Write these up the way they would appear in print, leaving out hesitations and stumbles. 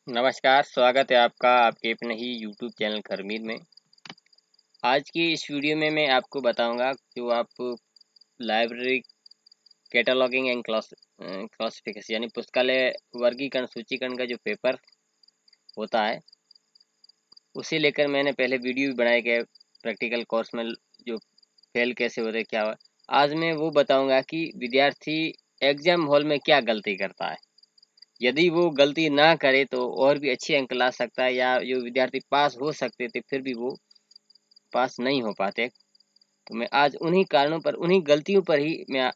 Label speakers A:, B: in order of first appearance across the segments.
A: नमस्कार, स्वागत है आपका आपके अपने ही यूट्यूब चैनल खरमीर में। आज की इस वीडियो में मैं आपको बताऊंगा जो आप लाइब्रेरी कैटलॉगिंग एंड क्लासिफिकेशन यानी पुस्तकालय वर्गीकरण सूचीकरण का जो पेपर होता है उसे लेकर मैंने पहले वीडियो भी बनाया गया प्रैक्टिकल कोर्स में जो फेल कैसे होते क्या हुआ। आज मैं वो बताऊंगा कि विद्यार्थी एग्जाम हॉल में क्या गलती करता है। यदि वो गलती ना करे तो और भी अच्छे अंक ला सकता है, या जो विद्यार्थी पास हो सकते थे फिर भी वो पास नहीं हो पाते। तो मैं आज उन्हीं कारणों पर, उन्हीं गलतियों पर ही मैं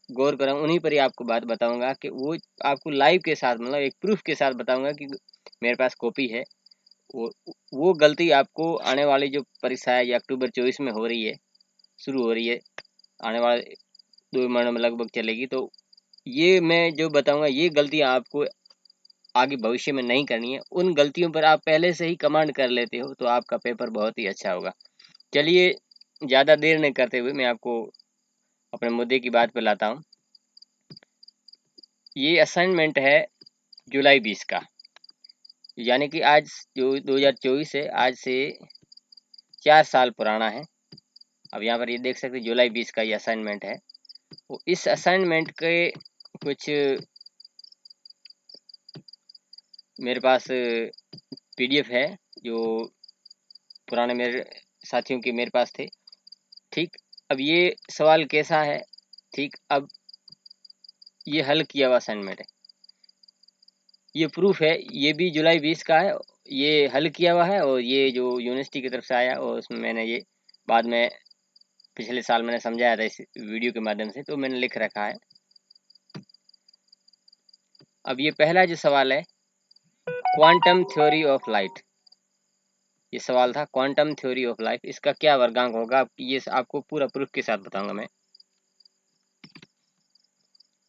A: गौर करूँगा, उन्हीं पर ही आपको बात बताऊंगा कि वो आपको लाइव के साथ, मतलब एक प्रूफ के साथ बताऊंगा कि मेरे पास कॉपी है। वो वो गलती आपको आने वाली जो परीक्षा है, या अक्टूबर 24 में हो रही है, शुरू हो रही है, आने वाले 2 महीनों में लगभग चलेगी। तो ये मैं जो बताऊंगा ये गलतियां आपको आगे भविष्य में नहीं करनी है। उन गलतियों पर आप पहले से ही कमांड कर लेते हो तो आपका पेपर बहुत ही अच्छा होगा। चलिए, ज़्यादा देर नहीं करते हुए मैं आपको अपने मुद्दे की बात पे लाता हूँ। ये असाइनमेंट है जुलाई 20 का, यानी कि आज जो 2024 है, आज से 4 साल पुराना है। अब यहाँ पर ये देख सकते हैं जुलाई 20 का ये असाइनमेंट है। तो इस असाइनमेंट के कुछ मेरे पास पीडीएफ है जो पुराने मेरे साथियों के मेरे पास थे। ठीक, अब ये सवाल कैसा है, ठीक, अब ये हल किया हुआ असाइनमेंट है, ये प्रूफ है, ये भी जुलाई 20 का है, ये हल किया हुआ है। और ये जो यूनिवर्सिटी की तरफ से आया और उसमें मैंने ये बाद में पिछले साल मैंने समझाया था इस वीडियो के माध्यम से, तो मैंने लिख रखा है। अब ये पहला जो सवाल है, क्वांटम थ्योरी ऑफ लाइट, ये सवाल था क्वांटम थ्योरी ऑफ लाइट, इसका क्या वर्गांक होगा, ये आपको पूरा प्रूफ के साथ बताऊंगा मैं।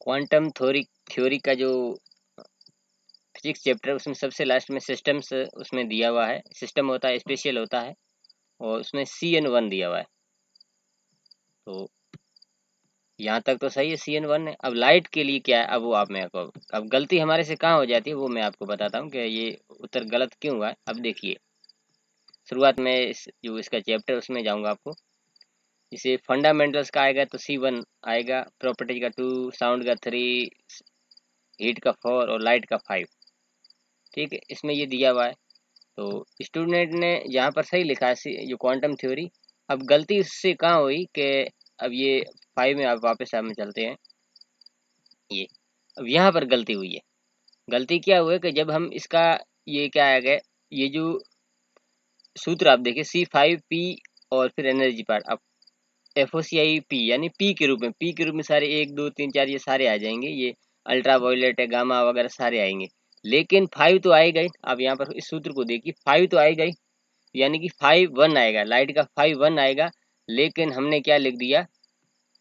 A: क्वांटम थ्योरी का जो फिजिक्स चैप्टर, उसमें सबसे लास्ट में सिस्टम्स उसमें दिया हुआ है। सिस्टम होता है, स्पेशल होता है, और उसमें CN1 दिया हुआ है। तो यहाँ तक तो सही है, CN1 है। अब लाइट के लिए क्या है, अब वो आप मैं को अब गलती हमारे से कहाँ हो जाती है वो मैं आपको बताता हूँ कि ये उत्तर गलत क्यों हुआ है। अब देखिए, शुरुआत में जो इसका चैप्टर उसमें जाऊँगा आपको। इसे फंडामेंटल्स का आएगा तो C1 आएगा, प्रॉपर्टीज का 2, साउंड का 3, हीट का 4 और लाइट का 5। ठीक है, इसमें ये दिया हुआ है। तो स्टूडेंट ने यहाँ पर सही लिखा है जो क्वांटम थ्योरी। अब गलती उससे कहाँ हुई कि अब ये 5 में आप वापस हम चलते हैं। ये अब यहाँ पर गलती हुई है। गलती क्या हुआ कि जब हम इसका ये क्या आएगा, ये जो सूत्र आप देखिए C5P और फिर एनर्जी पार्ट, अब FOCI P यानी P के रूप में, P के रूप में सारे 1 2 3 4 ये सारे आ जाएंगे। ये अल्ट्रा वायलेट है, गामा वगैरह सारे आएंगे, लेकिन 5 तो आएगा ही। अब यहाँ पर इस सूत्र को देखिए, 5 तो आएगा ही, यानी कि 5 1 आएगा, लाइट का 5 1 आएगा। लेकिन हमने क्या लिख दिया,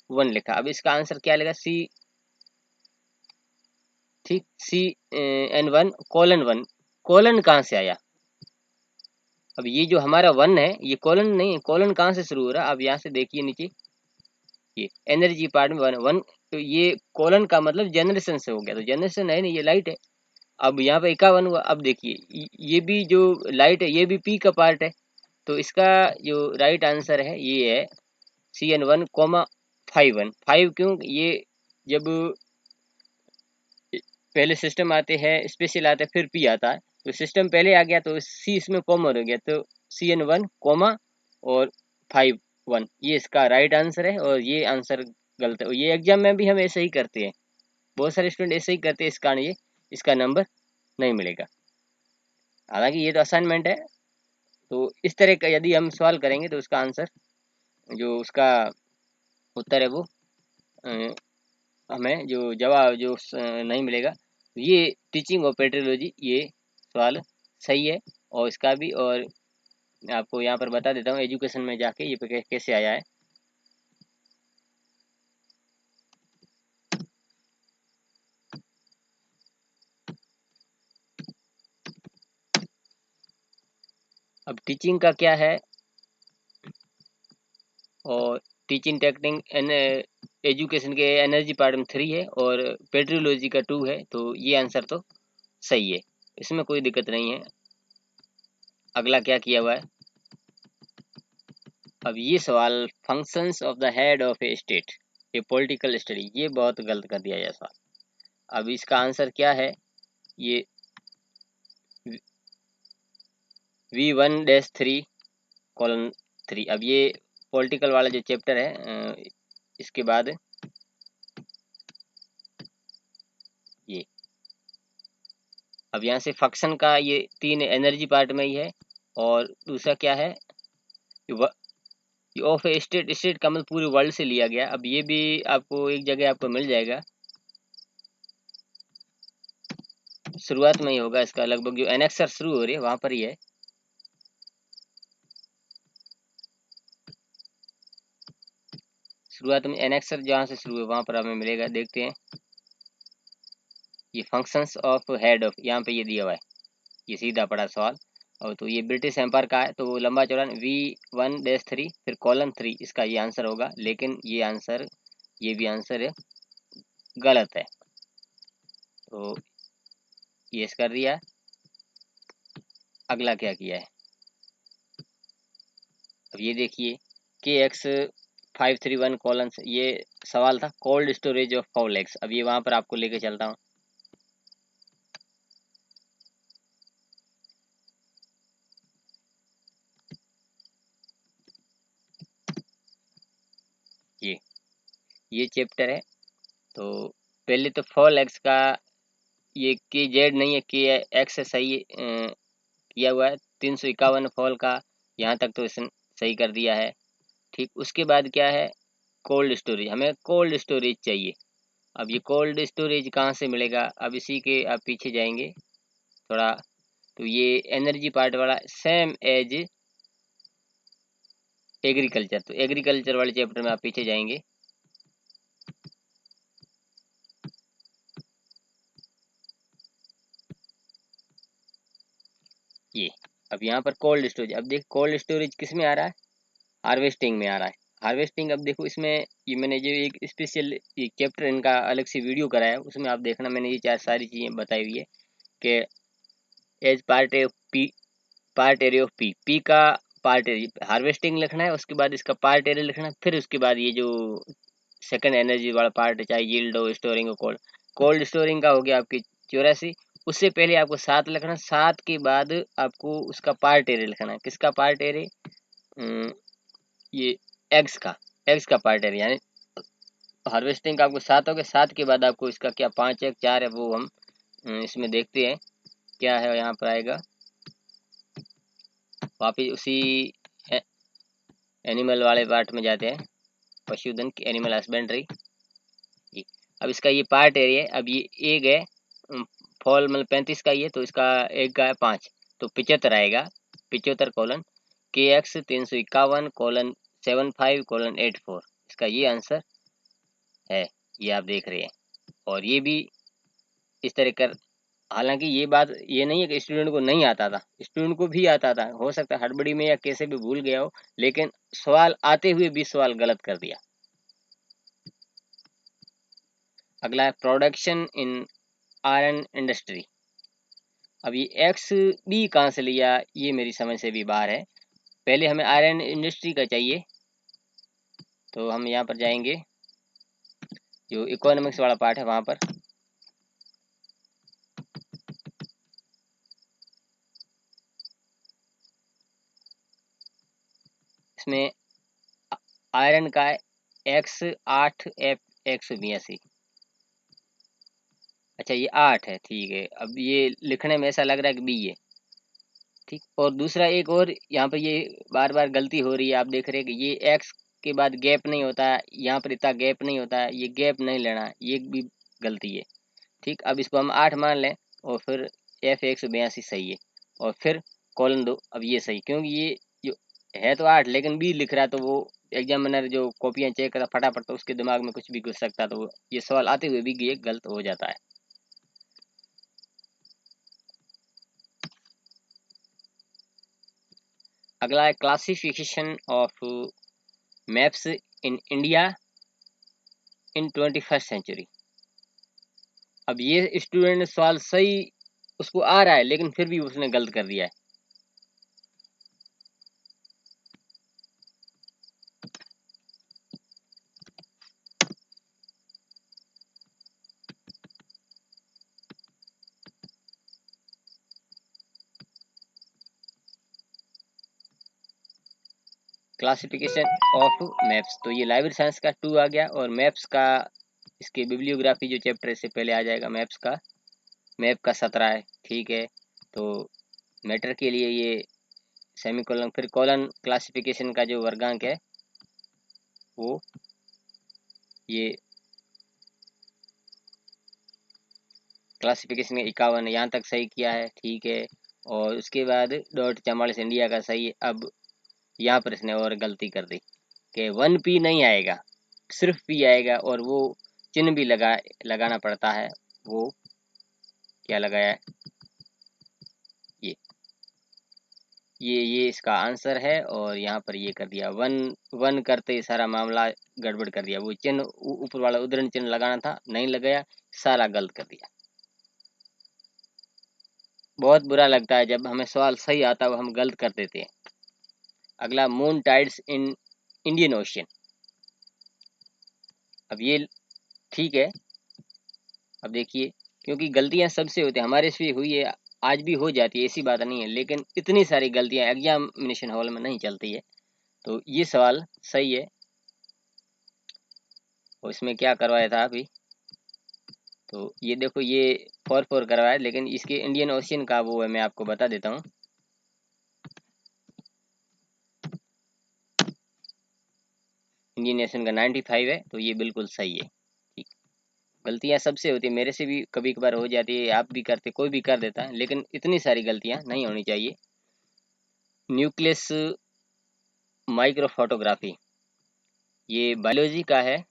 A: 1 लिखा। अब इसका आंसर क्या लेगा, C, ठीक, CN1 कोलन 1। कोलन कहाँ से आया, अब ये जो हमारा 1 है ये कोलन नहीं है, कोलन कहाँ से शुरू हो रहा है। अब यहाँ से देखिए नीचे, ये एनर्जी पार्ट में 1 तो ये कोलन का मतलब जनरेशन से हो गया, तो जनरेशन है नहीं, ये लाइट है। अब यहाँ पे 51 हुआ। अब देखिए ये भी जो लाइट है ये भी P का पार्ट है। तो इसका जो राइट आंसर है ये है CN1 कोमा 5 1। 5 क्यों, ये जब पहले सिस्टम आते हैं, स्पेशल आता है, फिर P आता है, तो सिस्टम पहले आ गया तो C इसमें कॉमन हो गया, तो CN1 कोमा और 5 1 ये इसका राइट आंसर है। और ये आंसर गलत है। ये एग्जाम में भी हम ऐसे ही करते हैं, बहुत सारे स्टूडेंट ऐसे ही करते हैं, इस कारण ये इसका नंबर नहीं मिलेगा। हालांकि ये तो असाइनमेंट है, तो इस तरह का यदि हम सवाल करेंगे तो उसका आंसर, जो उसका उत्तर है वो हमें जो जवाब जो नहीं मिलेगा। ये टीचिंग ऑफ पेट्रोलॉजी ये सवाल सही है, और इसका भी, और मैं आपको यहाँ पर बता देता हूँ एजुकेशन में जाके ये कैसे आया है। अब टीचिंग का क्या है, और टीचिंग टेक्निक एन एजुकेशन के एनर्जी पार्ट में 3 है और पेट्रोलॉजी का 2 है, तो ये आंसर तो सही है। इसमें कोई दिक्कत नहीं है। अगला क्या किया हुआ है, अब ये सवाल functions of the head of A state A political study, ये बहुत गलत कर दिया यह सवाल। अब इसका आंसर क्या है, ये V1-3:3। अब ये पॉलिटिकल वाला जो चैप्टर है, इसके बाद ये, अब यहाँ से फंक्शन का ये 3 एनर्जी पार्ट में ही है, और दूसरा क्या है, ऑफ ए स्टेट, स्टेट का मतलब पूरे वर्ल्ड से लिया गया। अब ये भी आपको एक जगह आपको मिल जाएगा, शुरुआत में ही होगा इसका, लगभग जो एनेक्सर शुरू हो रही है वहां पर ही है। शुरुआत में एनेक्सर जहाँ से शुरू है वहां पर हमें मिलेगा, देखते हैं। ये फंक्शंस ऑफ हेड ऑफ, यहाँ पे ये दिया हुआ है, ये सीधा पड़ा सवाल। और तो ये ब्रिटिश एम्पायर का है, तो वो लंबा चौड़ा V1-3 फिर :3, इसका ये आंसर होगा। लेकिन ये आंसर, ये भी आंसर है गलत है, तो ये कर दिया। अगला क्या किया है, अब ये देखिए KX531 : ये सवाल था cold storage of foul eggs. अब ये वहां पर आपको लेके चलता हूँ। ये चैप्टर है, तो पहले तो फॉल एग्स का ये KZ नहीं है, KX सही किया हुआ है। 351 फॉल का, यहाँ तक तो इसने सही कर दिया है। ठीक, उसके बाद क्या है, कोल्ड स्टोरेज, हमें कोल्ड स्टोरेज चाहिए। अब ये कोल्ड स्टोरेज कहाँ से मिलेगा, अब इसी के आप पीछे जाएंगे थोड़ा, तो ये एनर्जी पार्ट वाला सेम एज एग्रीकल्चर, तो एग्रीकल्चर वाले चैप्टर में आप पीछे जाएंगे। ये अब यहाँ पर कोल्ड स्टोरेज, अब देख कोल्ड स्टोरेज किस में आ रहा है, हार्वेस्टिंग में आ रहा है। हार्वेस्टिंग, अब देखो इसमें ये मैंने जो एक स्पेशल ये चैप्टर इनका अलग से वीडियो कराया है, उसमें आप देखना मैंने ये चार सारी चीज़ें बताई हुई है कि as part of P, part area of P का पार्ट एरिया हार्वेस्टिंग लिखना है, उसके बाद इसका पार्ट एरिया लिखना है, फिर उसके बाद ये जो सेकंड एनर्जी वाला पार्ट है, चाहे यील्ड हो, स्टोरिंग हो, कोल्ड, कोल्ड स्टोरिंग का हो गया आपकी 84। उससे पहले आपको 7 लिखना, 7 के बाद आपको उसका पार्ट एरिया लिखना है। किसका पार्ट एरिया, ये एग्स का, एग्स का पार्ट एरिया, यानी हार्वेस्टिंग का आपको 7 हो गया। 7 के बाद आपको इसका क्या 5 है 4 है, वो हम इसमें देखते हैं क्या है। यहाँ पर आएगा वापिस उसी एनिमल वाले पार्ट में जाते हैं, पशुधन की एनिमल हस्बेंड्री। अब इसका ये पार्ट एरिया है, अब ये एग है, फॉल मतलब 35 का ही है, तो इसका एग का है 5, तो 75 आएगा। 75 : KX 351:75:84, इसका ये आंसर है, ये आप देख रहे हैं। और ये भी इस तरह कर, हालांकि ये बात ये नहीं है कि स्टूडेंट को नहीं आता था, स्टूडेंट को भी आता था, हो सकता है हड़बड़ी में या कैसे भी भूल गया हो, लेकिन सवाल आते हुए भी सवाल गलत कर दिया। अगला है प्रोडक्शन इन आयरन इंडस्ट्री। अब ये एक्स बी कहाँ से लिया, ये मेरी समझ से भी बाहर है। पहले हमें आयरन इंडस्ट्री का चाहिए, तो हम यहाँ पर जाएंगे, जो इकोनॉमिक्स वाला पार्ट है वहां पर। इसमें आयरन का है X8F182। अच्छा ये 8 है, ठीक है। अब ये लिखने में ऐसा लग रहा है कि बी है, ठीक। और दूसरा एक और यहाँ पर ये बार बार गलती हो रही है, आप देख रहे हैं कि ये एक्स के बाद गैप नहीं होता है, यहाँ पर इतना गैप नहीं होता है, ये गैप नहीं लेना है, ये भी गलती है, ठीक। अब इसको हम 8 मान लें, और फिर F182 सही है, और फिर :2। अब ये सही, क्योंकि ये जो है तो 8 लेकिन बी लिख रहा है, तो वो एग्जामिनर जो कॉपियाँ चेक करता फटाफट, तो उसके दिमाग में कुछ भी घुस सकता है, तो ये सवाल आते हुए भी ये गलत हो जाता है। अगला है classification of maps in India in 21st century. अब ये स्टूडेंट ने सवाल सही उसको आ रहा है लेकिन फिर भी उसने गलत कर दिया है। क्लासिफिकेशन ऑफ मैप्स, तो ये लाइब्रेरी साइंस का 2 आ गया, और मैप्स का इसके बिब्लियोग्राफी जो चैप्टर इससे पहले आ जाएगा मैप्स का, मैप का 17 है, ठीक है। तो मैटर के लिए ये सेमीकोलन, फिर कॉलन क्लासिफिकेशन का जो वर्गांक है वो ये क्लासिफिकेशन में 51, यहाँ तक सही किया है, ठीक है। और उसके बाद डॉट 44 इंडिया का सही है। अब यहाँ पर इसने और गलती कर दी कि 1P नहीं आएगा, सिर्फ P आएगा, और वो चिन्ह भी लगाना पड़ता है। वो क्या लगाया है, ये ये इसका आंसर है, और यहाँ पर ये कर दिया 1 करते ही सारा मामला गड़बड़ कर दिया। वो चिन्ह ऊपर वाला उद्धरण चिन्ह लगाना था, नहीं लगाया, सारा गलत कर दिया। बहुत बुरा लगता है जब हमें सवाल सही आता है वो हम गलत कर देते हैं। अगला, moon tides in Indian ocean. अब ये ठीक है, अब देखिए, क्योंकि गलतियां सबसे होती है, हमारे से भी हुई है, आज भी हो जाती है, ऐसी बात नहीं है, लेकिन इतनी सारी गलतियां एग्जामिनेशन हॉल में नहीं चलती है। तो ये सवाल सही है, और इसमें क्या करवाया था अभी, तो ये देखो, ये 4 करवाया, लेकिन इसके इंडियन ओशियन का वो है, मैं आपको बता देता हूँ। इंडियन ओशियन का 95 है, तो ये बिल्कुल सही है। ठीक, गलतियां सबसे होती है, मेरे से भी कभी कभार हो जाती है, आप भी करते, कोई भी कर देता है, लेकिन इतनी सारी गलतियां नहीं होनी चाहिए। न्यूक्लियस माइक्रोफोटोग्राफी, ये बायोलॉजी का है।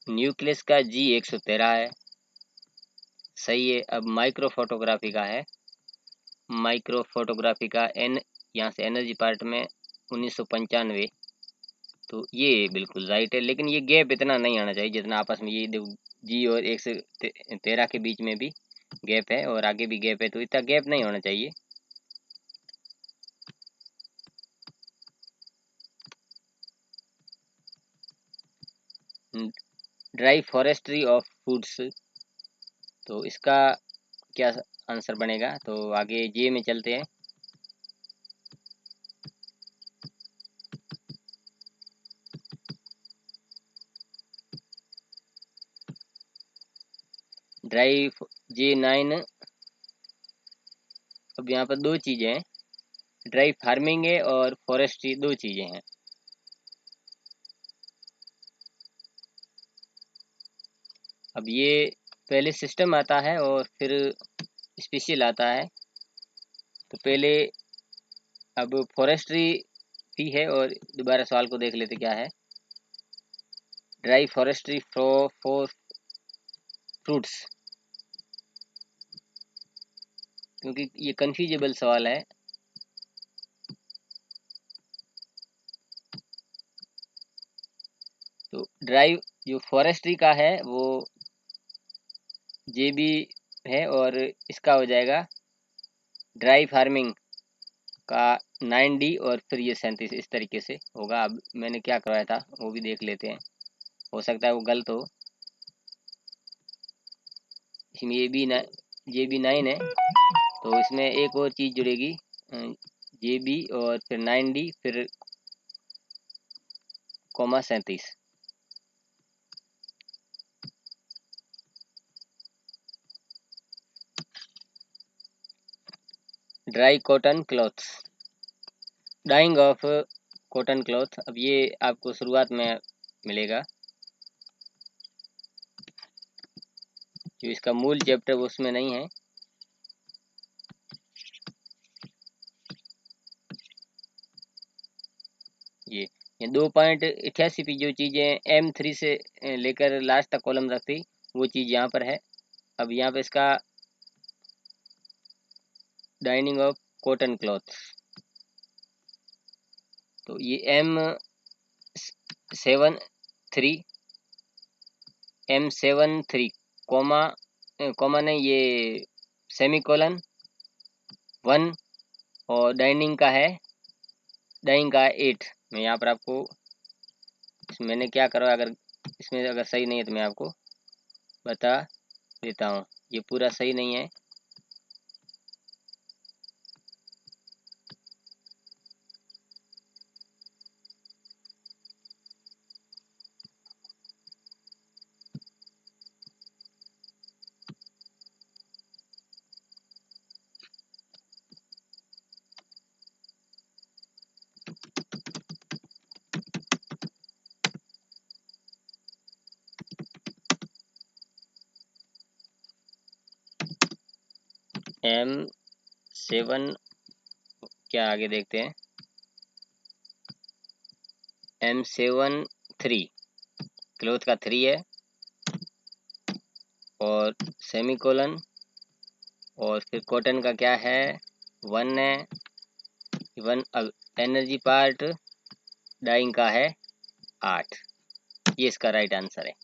A: न्यूक्लियस का G113 है, सही है। अब माइक्रो फोटोग्राफी का है, माइक्रो फोटोग्राफी का N, यहाँ से एनर्जी पार्ट में 1995, तो ये बिल्कुल राइट है। लेकिन ये गैप इतना नहीं आना चाहिए जितना आपस में, ये देखो G और 113 के बीच में भी गैप है, और आगे भी गैप है, तो इतना गैप नहीं होना चाहिए। ड्राई फॉरेस्ट्री ऑफ फूड्स, तो इसका क्या आंसर बनेगा, तो आगे जे में चलते हैं। ड्राई J9, अब यहाँ पर दो चीजें हैं, ड्राई फार्मिंग है और फॉरेस्ट्री, दो चीजें हैं। अब ये पहले सिस्टम आता है और फिर स्पेशल आता है, तो पहले अब फॉरेस्ट्री भी है, और दोबारा सवाल को देख लेते क्या है। ड्राई फॉरेस्ट्री फॉर फ्रूट्स, क्योंकि ये कंफ्यूजेबल सवाल है। तो ड्राई जो फॉरेस्ट्री का है वो JB है, और इसका हो जाएगा ड्राई फार्मिंग का 9D, और फिर ये 37, इस तरीके से होगा। अब मैंने क्या करवाया था वो भी देख लेते हैं, हो सकता है वो गलत हो। इसमें JB9 है, तो इसमें एक और चीज़ जुड़ेगी, JB और फिर 9D, फिर comma 37। Dry cotton clothes, drying of cotton cloth, अब ये आपको शुरुआत में मिलेगा, जो इसका मूल चैप्टर उसमें नहीं है। ये ये 2.88 पे जो चीज़ें M3 से लेकर लास्ट तक कॉलम रखती वो चीज़ यहाँ पर है। अब यहाँ पे इसका डाइनिंग ऑफ कॉटन क्लॉथ, तो ये M73 कोमा कोमा नहीं, ये सेमी कोलन 1 और डाइनिंग का है 8। मैं यहाँ पर आपको मैंने क्या करा, अगर इसमें अगर सही नहीं है तो मैं आपको बता देता हूँ। ये पूरा सही नहीं है। M7 क्या आगे देखते हैं। M73 क्लोथ का 3 है और सेमी कोलन, और फिर कॉटन का क्या है 1 है 1। अब एनर्जी पार्ट डाइंग का है 8। ये इसका राइट आंसर है।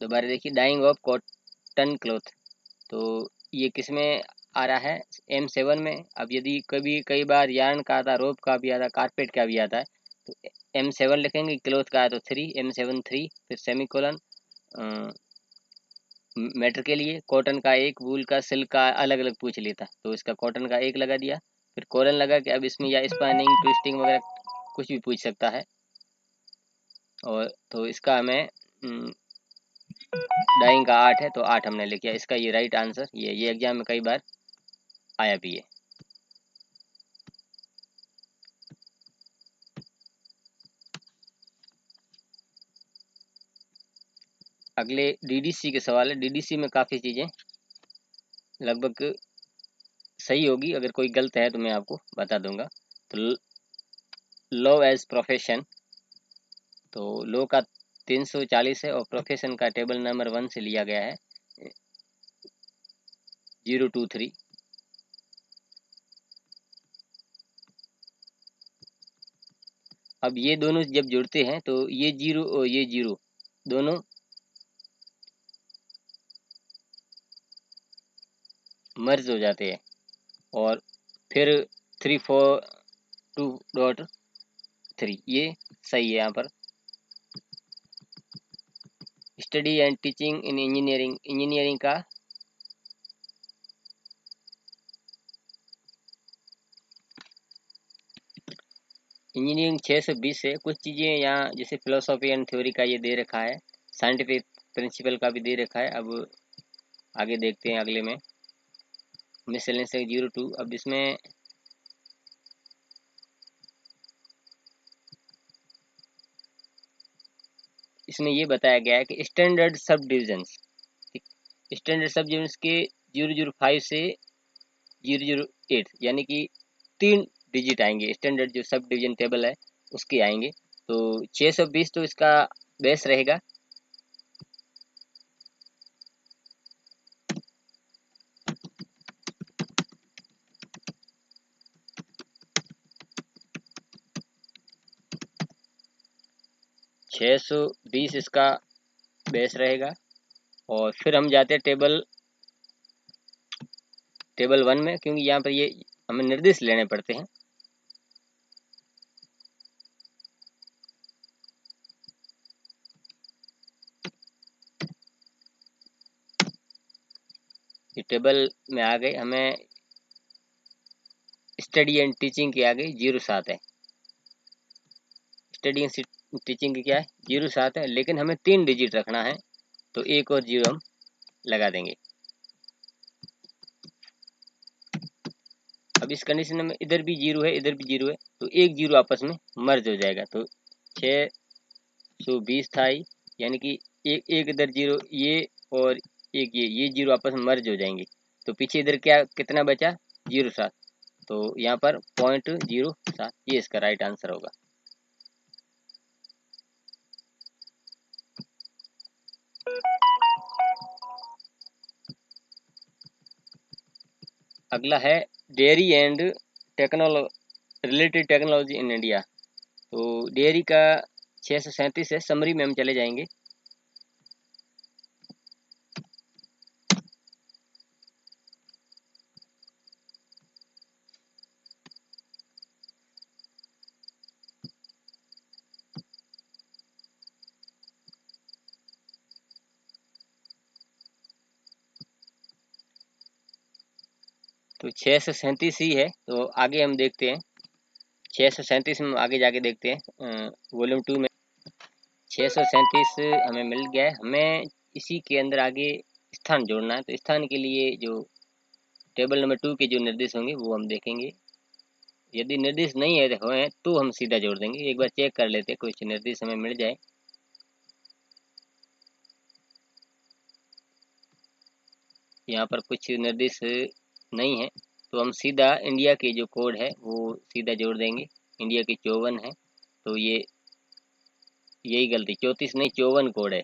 A: दोबारा देखिए, डाइंग ऑफ कॉटन क्लोथ, तो ये किस में आ रहा है M7 में। अब यदि कभी कई बार यार्न का आता, रोप का भी आता, कारपेट का भी आता है, तो M7 लिखेंगे, क्लोथ का है तो 3 M7 3, फिर सेमी कोलन मैटर के लिए कॉटन का 1, वूल का सिल्क का अलग अलग पूछ लेता, तो इसका कॉटन का 1 लगा दिया। फिर कोलन लगा कि अब इसमें या स्पानिंग ट्विस्टिंग वगैरह कुछ भी पूछ सकता है, और तो इसका हमें डाइंग का 8 है तो 8 हमने लिख दिया। इसका ये राइट आंसर ये एग्जाम में कई बार आया भी है। अगले DDC के सवाल है। DDC में काफ़ी चीज़ें लगभग सही होगी, अगर कोई गलत है तो मैं आपको बता दूंगा। तो लॉ एज प्रोफेशन, तो लॉ का 340 है और प्रोफेशन का टेबल नंबर 1 से लिया गया है 023। अब ये दोनों जब जुड़ते हैं तो ये 0 और ये 0 दोनों मर्ज हो जाते हैं, और फिर 342.3 ये सही है। यहाँ पर study and teaching in engineering का इंजीनियरिंग 620 है। कुछ चीज़ें यहाँ जैसे फिलोसॉफी एंड थ्योरी का ये दे रखा है, साइंटिफिक प्रिंसिपल का भी दे रखा है। अब आगे देखते हैं अगले में मिसलेनियस 02। अब इसमें ये बताया गया है कि स्टैंडर्ड सब डिविजन्स, स्टैंडर्ड सब डिविजन्स के 005 से 008 यानी कि 3 डिजिट आएंगे। स्टैंडर्ड जो सब डिवीजन टेबल है उसके आएंगे, तो 620 तो इसका बेस रहेगा। छः सौ बीस इसका बेस रहेगा। और फिर हम जाते हैं टेबल 1 में, क्योंकि यहाँ पर ये हमें निर्देश लेने पड़ते हैं। ये टेबल में आ गए, हमें स्टडी एंड टीचिंग की आ गई 07 है। स्टडी एंड टीचिंग की क्या है 07 है, लेकिन हमें 3 डिजिट रखना है, तो 1 और 0 हम लगा देंगे। अब इस कंडीशन में इधर भी 0 है इधर भी 0 है, तो एक 0 आपस में मर्ज हो जाएगा, तो 620 था ही, यानी कि एक इधर 0 ये और एक ये 0 आपस में मर्ज हो जाएंगे, तो पीछे इधर क्या कितना बचा 07, तो यहाँ पर 0.07 ये इसका राइट आंसर होगा। अगला है dairy and related technology in India. तो डेयरी का 637 है, समरी में हम चले जाएंगे। तो 637 ही है, तो आगे हम देखते हैं। 637 में आगे जाके देखते हैं वॉल्यूम 2 में। 637 हमें मिल गया है। हमें इसी के अंदर आगे स्थान जोड़ना है। तो स्थान के लिए जो टेबल नंबर 2 के जो निर्देश होंगे वो हम देखेंगे। यदि निर्देश नहीं है हुए तो हम सीधा जोड़ देंगे। एक बार चेक कर लेते हैं कुछ निर्देश हमें मिल जाए। यहाँ पर कुछ निर्देश नहीं है, तो हम सीधा इंडिया के जो कोड है वो सीधा जोड़ देंगे। इंडिया की 54 है, तो ये यही गलती, 34 नहीं 54 कोड है।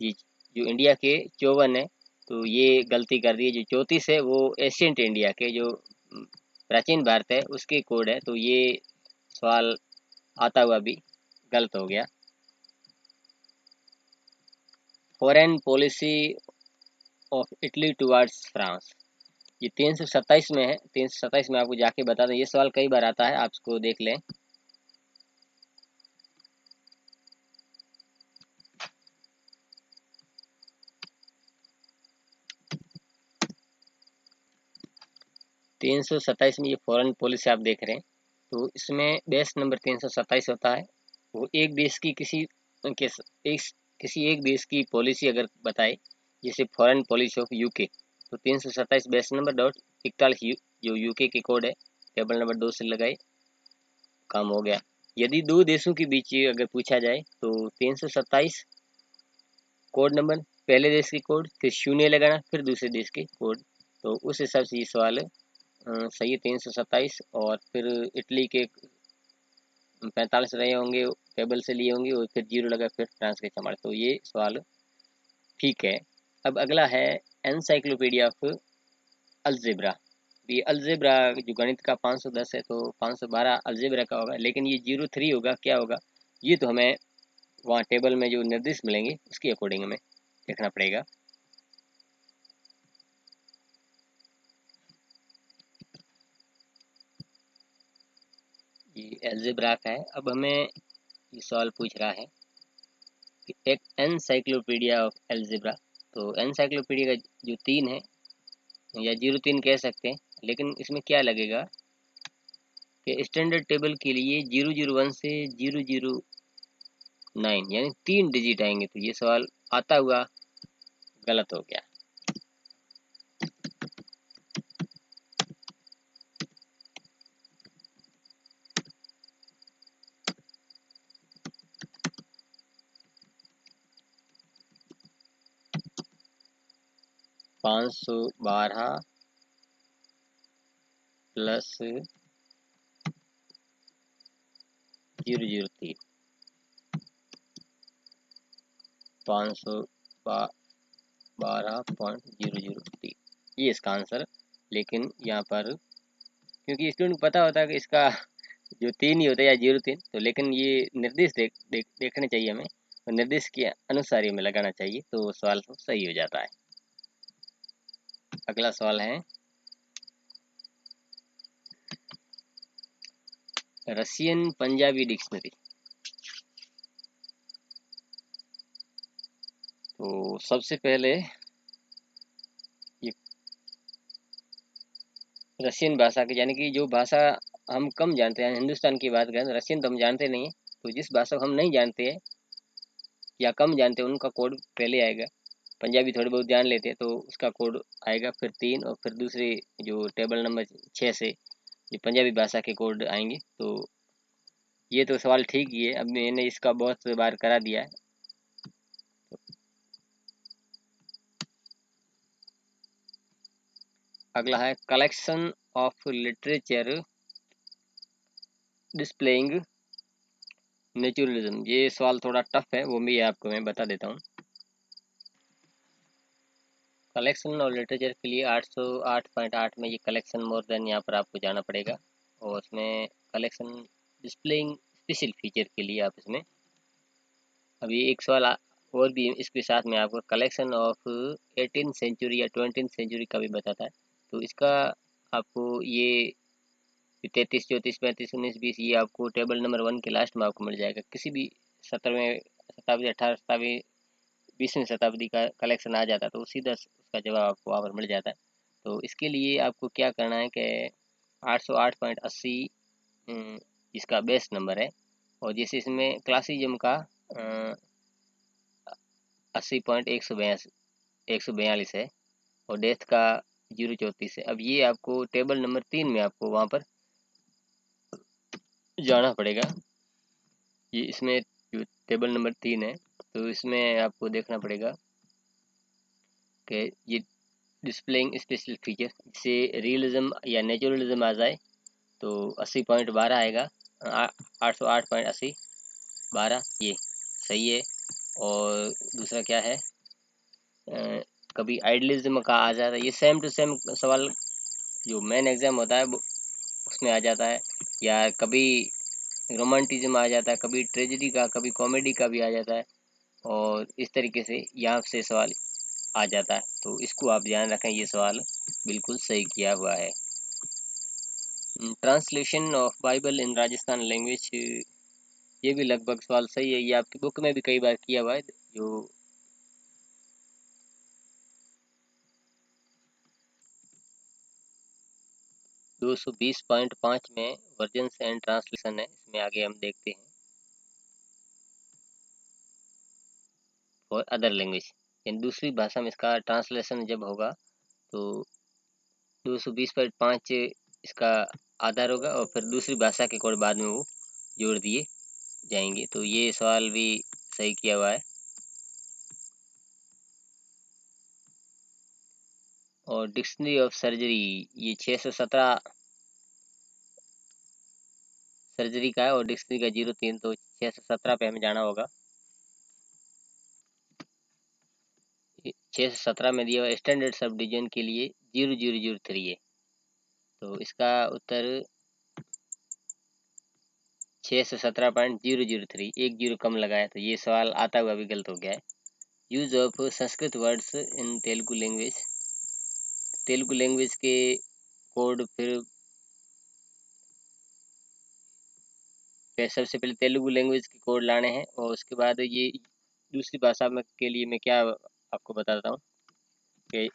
A: ये जो इंडिया के 54 है, तो ये गलती कर दी है। जो 34 है वो एशियंट इंडिया के जो प्राचीन भारत है उसके कोड है, तो ये सवाल आता हुआ भी गलत हो गया। Foreign policy of Italy towards France, ये 327 में है। 327 में आपको जाके बता दें, ये सवाल कई बार आता है, आप इसको देख लें। तीन सौ सत्ताईस में ये फॉरेन पॉलिसी आप देख रहे हैं, तो इसमें बेस नंबर 327 होता है। वो एक देश की किसी एक देश की पॉलिसी अगर बताए, जैसे फॉरेन पॉलिसी ऑफ यूके, तो 327 बेस नंबर डॉट 41 जो यूके के कोड है, टेबल नंबर 2 से लगाए, काम हो गया। यदि दो देशों के बीच अगर पूछा जाए तो 327 कोड नंबर, पहले देश की कोड, फिर शून्य लगाना, फिर दूसरे देश के कोड। तो उस हिसाब से ये सवाल सही है 327। और फिर इटली के 45 रहे होंगे, टेबल से लिए होंगे, और फिर जीरो लगा, फिर फ्रांस के चमार। तो ये सवाल ठीक है। अब अगला है एनसाइक्लोपीडिया ऑफ अलजेब्रा। ये अलजेब्रा जो गणित का 510 है, तो 512 अलजेब्रा का होगा, लेकिन ये 03 होगा, क्या होगा ये तो हमें वहाँ टेबल में जो निर्देश मिलेंगे उसके अकॉर्डिंग हमें देखना पड़ेगा। ये अलजेब्रा का है। अब हमें ये सवाल पूछ रहा है कि एक एनसाइक्लोपीडिया ऑफ अलजेब्रा। तो एनसाइक्लोपीडिया का जो 3 है, या 03 कह सकते हैं, लेकिन इसमें क्या लगेगा कि स्टैंडर्ड टेबल के लिए 001 से 009 यानी 3 डिजिट आएंगे, तो ये सवाल आता हुआ गलत हो गया। 512 प्लस 003, 512.003, ये इसका आंसर। लेकिन यहाँ पर क्योंकि स्टूडेंट को पता होता है कि इसका जो 3 ही होता है या 03, तो लेकिन ये निर्देश देखने चाहिए हमें, और निर्देश के अनुसार ही हमें लगाना चाहिए, तो सवाल तो सही हो जाता है। अगला सवाल है रशियन पंजाबी डिक्शनरी। तो सबसे पहले ये रशियन भाषा की, यानी कि जो भाषा हम कम जानते हैं, हिंदुस्तान की बात करें, रशियन तो हम जानते नहीं है, तो जिस भाषा को हम नहीं जानते हैं या कम जानते हैं उनका कोड पहले आएगा। पंजाबी थोड़ी बहुत जान लेते हैं तो उसका कोड आएगा, फिर 3, और फिर दूसरे जो टेबल नंबर 6 से जो पंजाबी भाषा के कोड आएंगे। तो ये तो सवाल ठीक ही है, अब मैंने इसका बहुत बार करा दिया है। अगला है collection of literature displaying naturalism. ये सवाल थोड़ा टफ है, वो भी आपको मैं बता देता हूँ। कलेक्शन और लिटरेचर के लिए 808.8 में ये कलेक्शन मोर देन यहाँ पर आपको जाना पड़ेगा, और उसमें कलेक्शन डिस्प्लेइंग स्पेशल फीचर के लिए आप इसमें अभी एक सवाल और भी इसके साथ में आपको कलेक्शन ऑफ 18th सेंचुरी या 20th सेंचुरी का भी बताता है। तो इसका आपको ये 33, 34, 35, 19, 20 ये आपको टेबल नंबर 1 के लास्ट में आपको मिल जाएगा। किसी भी 17वें शताब्दी, 18 शताब्दी, 20वीं शताब्दी का कलेक्शन आ जाता है तो सीधा उसका जवाब आपको वहाँ पर मिल जाता है। तो इसके लिए आपको क्या करना है कि 808.80 इसका बेस नंबर है, और जैसे इसमें क्लासिज्म का 80.142 है, और डेथ का 034 है। अब ये आपको टेबल नंबर 3 में आपको वहाँ पर जाना पड़ेगा। ये इसमें जो टेबल नंबर 3 है तो इसमें आपको देखना पड़ेगा कि ये डिस्प्लेइंग स्पेशल फीचर से रियलिज्म या नेचुरलिज्म आ जाए तो 80.12 आएगा। 808.80 ये सही है। और दूसरा क्या है, कभी आइडलिज्म का आ जाता है। ये सेम टू सेम सवाल जो मेन एग्जाम होता है उसमें आ जाता है, या कभी रोमांटिज्म आ जाता है, कभी ट्रेजेडी का, कभी कॉमेडी का भी आ जाता है, और इस तरीके से यहाँ से सवाल आ जाता है। तो इसको आप ध्यान रखें, ये सवाल बिल्कुल सही किया हुआ है। Translation of Bible in Rajasthan language, ये भी लगभग सवाल सही है। ये आपकी बुक में भी कई बार किया हुआ है। जो 220.5 में वर्जन्स एंड ट्रांसलेशन है, इसमें आगे हम देखते हैं फॉर अदर लैंग्वेज, यानी दूसरी भाषा में इसका ट्रांसलेशन जब होगा तो 220.5 इसका आधार होगा, और फिर दूसरी भाषा के कोड बाद में वो जोड़ दिए जाएंगे। तो ये सवाल भी सही किया हुआ है। और डिक्शनरी ऑफ सर्जरी, ये 617 सर्जरी का है, और डिक्शनरी का 03, तो 617 पे हमें जाना होगा। 617 में दिया हुआ स्टैंडर्ड सब डिवीजन के लिए 0003 है, तो इसका उत्तर 617.003, एक जीरो कम लगाया, तो ये सवाल आता हुआ भी गलत हो गया है। Use of Sanskrit words in Telugu language, Telugu language के कोड फिर सबसे पहले तेलुगु लैंग्वेज के कोड लाने हैं, और उसके बाद ये दूसरी भाषा में के लिए मैं क्या आपको बताता हूँ कि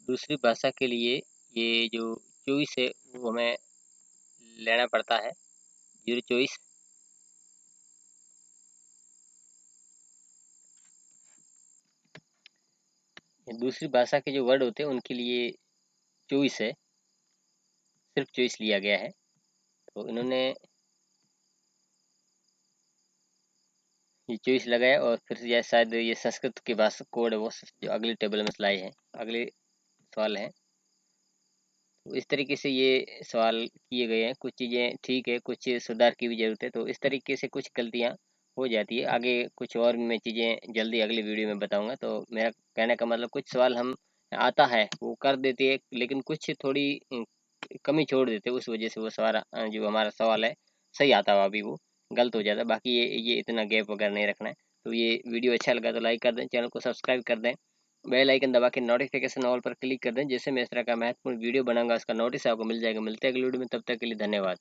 A: दूसरी भाषा के लिए ये जो चॉइस है वो हमें लेना पड़ता है, 024। दूसरी भाषा के जो वर्ड होते हैं उनके लिए चॉइस है, सिर्फ चॉइस लिया गया है। तो इन्होंने ये चॉइस लगाया, और फिर शायद ये संस्कृत के भाषा कोड है वो जो अगले टेबल में लाए हैं, अगले सवाल है। तो इस तरीके से ये सवाल किए गए हैं। कुछ चीज़ें ठीक है, कुछ सुधार की भी ज़रूरत है, तो इस तरीके से कुछ गलतियाँ हो जाती है। आगे कुछ और मैं चीज़ें जल्दी अगली वीडियो में बताऊंगा। तो मेरा कहने का मतलब कुछ सवाल हम आता है वो कर देते हैं, लेकिन कुछ थोड़ी कमी छोड़ देते हैं, उस वजह से वो सवाल जो हमारा सवाल है सही आता हुआ भी वो गलत हो जाता है। बाकी ये इतना गैप वगैरह नहीं रखना है। तो ये वीडियो अच्छा लगा तो लाइक कर दें, चैनल को सब्सक्राइब कर दें, बेल आइकन दबा के नोटिफिकेशन ऑल पर क्लिक कर दें, जिससे मैं इस तरह का महत्वपूर्ण वीडियो बनाऊंगा उसका नोटिस आपको मिल जाएगा। मिलते हैं अगली वीडियो में, तब तक के लिए धन्यवाद।